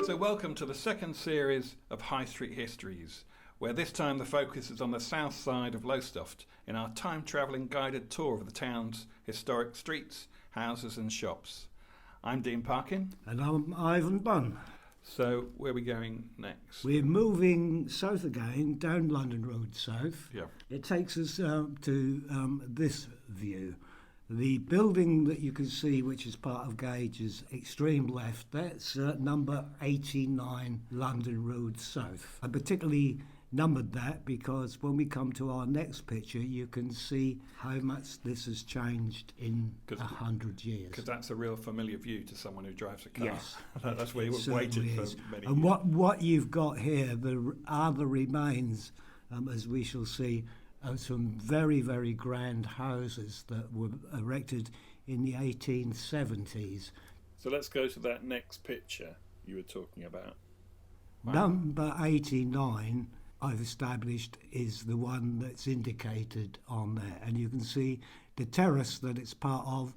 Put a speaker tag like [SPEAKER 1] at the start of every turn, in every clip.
[SPEAKER 1] So welcome to the second series of High Street Histories, where this time the focus is on the south side of Lowestoft in our time-travelling guided tour of the town's historic streets, houses and shops. I'm Dean Parkin.
[SPEAKER 2] And I'm Ivan Bunn.
[SPEAKER 1] So where are we going next?
[SPEAKER 2] We're moving south again, down London Road South.
[SPEAKER 1] Yeah.
[SPEAKER 2] It takes us to this view. The building that you can see, which is part of Gage's extreme left, that's number 89 London Road South. I particularly numbered that because when we come to our next picture, you can see how much this has changed in 100 years.
[SPEAKER 1] Because that's a real familiar view to someone who drives a car.
[SPEAKER 2] Yes.
[SPEAKER 1] That's where you waited for many years.
[SPEAKER 2] And what you've got here are the remains, as we shall see, of some very, very grand houses that were erected in the 1870s.
[SPEAKER 1] So let's go to that next picture you were talking about. Wow.
[SPEAKER 2] Number 89, I've established, is the one that's indicated on there. And you can see the terrace that it's part of,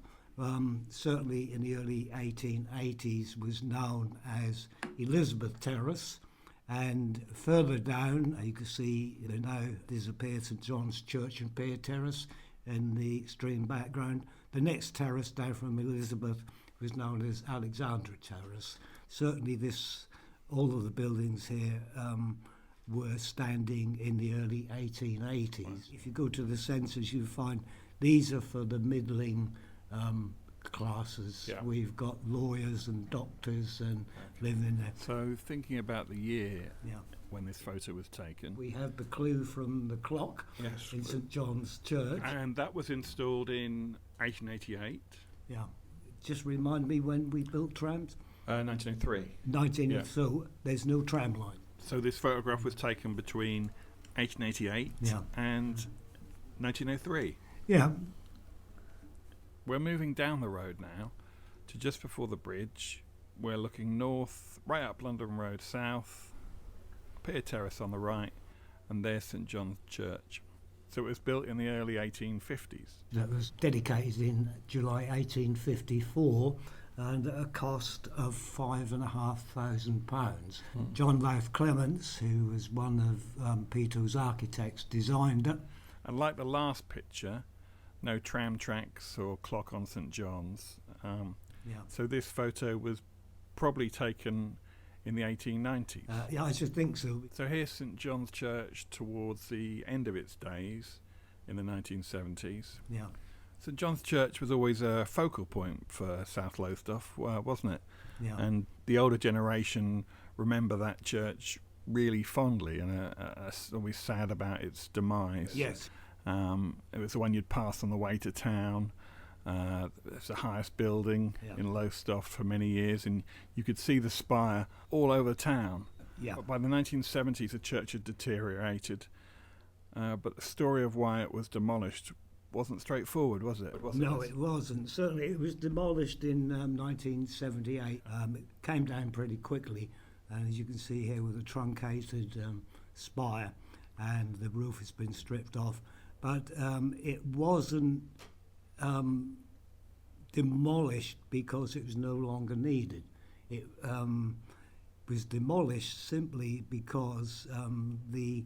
[SPEAKER 2] certainly in the early 1880s, was known as Elizabeth Terrace. And further down, you can see the now disappeared St John's Church and Pier Terrace in the extreme background. The next terrace down from Elizabeth was known as Alexandra Terrace. Certainly all of the buildings here were standing in the early 1880s. Right. If you go to the census, you find these are for the middling classes. Yeah. We've got lawyers and doctors and living there.
[SPEAKER 1] So thinking about the year when this photo was taken,
[SPEAKER 2] we have the clue from the clock in St John's Church,
[SPEAKER 1] and that was installed in 1888.
[SPEAKER 2] Yeah, just remind me when we built trams.
[SPEAKER 1] 1903.
[SPEAKER 2] 1903. Yeah. So there's no tram line.
[SPEAKER 1] So this photograph was taken between 1888 and 1903.
[SPEAKER 2] Yeah.
[SPEAKER 1] We're moving down the road now to just before the bridge. We're looking north, right up London Road South, Pier Terrace on the right, and there's St John's Church. So it was built in the early 1850s.
[SPEAKER 2] That was dedicated in July 1854 and at a cost of £5,500. John Louth Clements, who was one of Peter's architects, designed it.
[SPEAKER 1] And like the last picture, no tram tracks or clock on St John's. So this photo was probably taken in the 1890s.
[SPEAKER 2] Yeah, I should think so.
[SPEAKER 1] So here's St John's Church towards the end of its days in the 1970s.
[SPEAKER 2] Yeah.
[SPEAKER 1] St John's Church was always a focal point for South Lowestoft, wasn't it?
[SPEAKER 2] Yeah.
[SPEAKER 1] And the older generation remember that church really fondly and are always sad about its demise.
[SPEAKER 2] Yes.
[SPEAKER 1] It was the one you'd pass on the way to town. It's the highest building in Lowestoft for many years, and you could see the spire all over town.
[SPEAKER 2] Yeah.
[SPEAKER 1] But by the 1970s, the church had deteriorated. But the story of why it was demolished wasn't straightforward, was it?
[SPEAKER 2] It wasn't. Certainly, it was demolished in 1978. It came down pretty quickly, and as you can see here, with a truncated spire, and the roof has been stripped off. But it wasn't demolished because it was no longer needed. It was demolished simply because the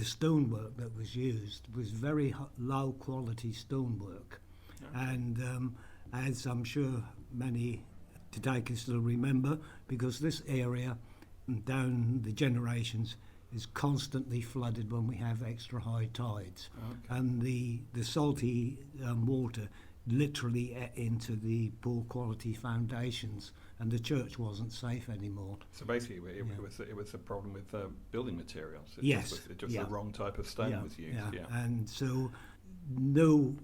[SPEAKER 2] stonework that was used was very low quality stonework. Okay. And as I'm sure many today can still remember, because this area down the generations is constantly flooded when we have extra high tides. Okay. And the salty water literally ate into the poor quality foundations, and the church wasn't safe anymore.
[SPEAKER 1] So basically it was a problem with building materials. It
[SPEAKER 2] yes.
[SPEAKER 1] Just the wrong type of stone was used.
[SPEAKER 2] Yeah. And so no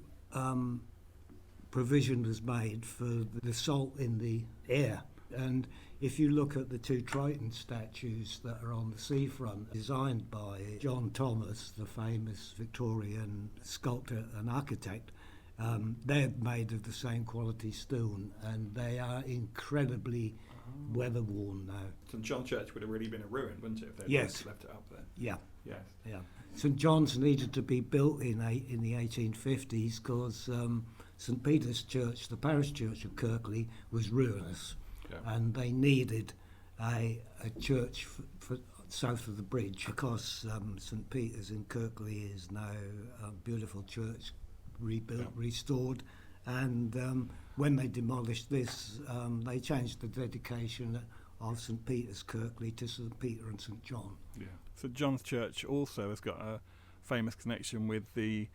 [SPEAKER 2] provision was made for the salt in the air. And if you look at the two Triton statues that are on the seafront, designed by John Thomas, the famous Victorian sculptor and architect, they're made of the same quality stone, and they are incredibly weather-worn now.
[SPEAKER 1] St John's Church would have really been a ruin, wouldn't it, if they'd left it up there?
[SPEAKER 2] Yeah.
[SPEAKER 1] Yes.
[SPEAKER 2] Yeah. St John's needed to be built in the 1850s because St Peter's Church, the parish church of Kirkley, was ruinous. Yeah. And they needed a church for south of the bridge. Of course, St Peter's in Kirkley is now a beautiful church, rebuilt, restored, and when they demolished this, they changed the dedication of St Peter's Kirkley to St Peter and St John.
[SPEAKER 1] Yeah. St John's Church also has got a famous connection with the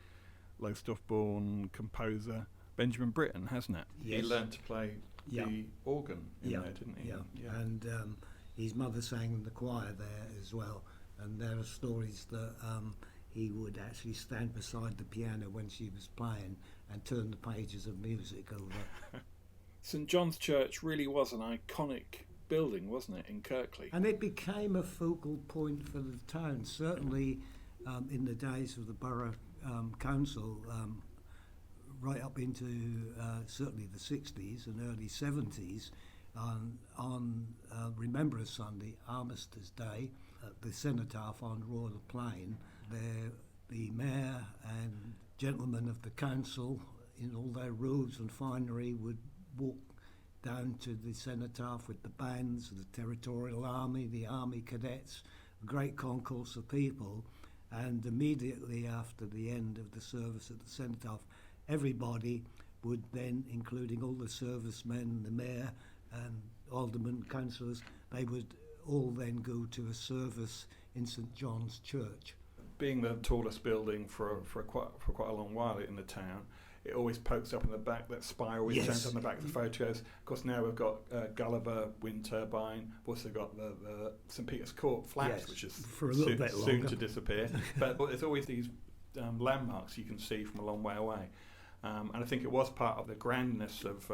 [SPEAKER 1] Lowestoft-born composer Benjamin Britten, hasn't it?
[SPEAKER 2] Yes.
[SPEAKER 1] He learned to play the organ in there, didn't he?
[SPEAKER 2] Yeah. And his mother sang in the choir there as well. And there are stories that he would actually stand beside the piano when she was playing and turn the pages of music over.
[SPEAKER 1] St John's Church really was an iconic building, wasn't it, in Kirkley?
[SPEAKER 2] And it became a focal point for the town, certainly in the days of the borough council, right up into certainly the 60s and early 70s. On Remembrance Sunday, Armistice Day, at the Cenotaph on Royal Plain, the mayor and gentlemen of the council in all their robes and finery would walk down to the Cenotaph with the bands of the Territorial Army, the Army Cadets, a great concourse of people, and immediately after the end of the service at the Cenotaph, everybody would then, including all the servicemen, the mayor and aldermen, councillors, they would all then go to a service in St John's Church.
[SPEAKER 1] Being the tallest building for quite a long while in the town, it always pokes up in the back. That spire always turns on the back of the photos. Of course, now we've got Gulliver wind turbine. We've also got the St Peter's Court flaps, which is
[SPEAKER 2] for a little bit
[SPEAKER 1] soon to disappear. But there's always these landmarks you can see from a long way away. And I think it was part of the grandness of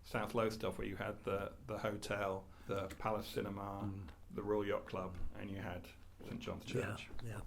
[SPEAKER 1] South Lowestoft, where you had the hotel, the Palace Cinema, the Royal Yacht Club, and you had St John's Church.
[SPEAKER 2] Yeah.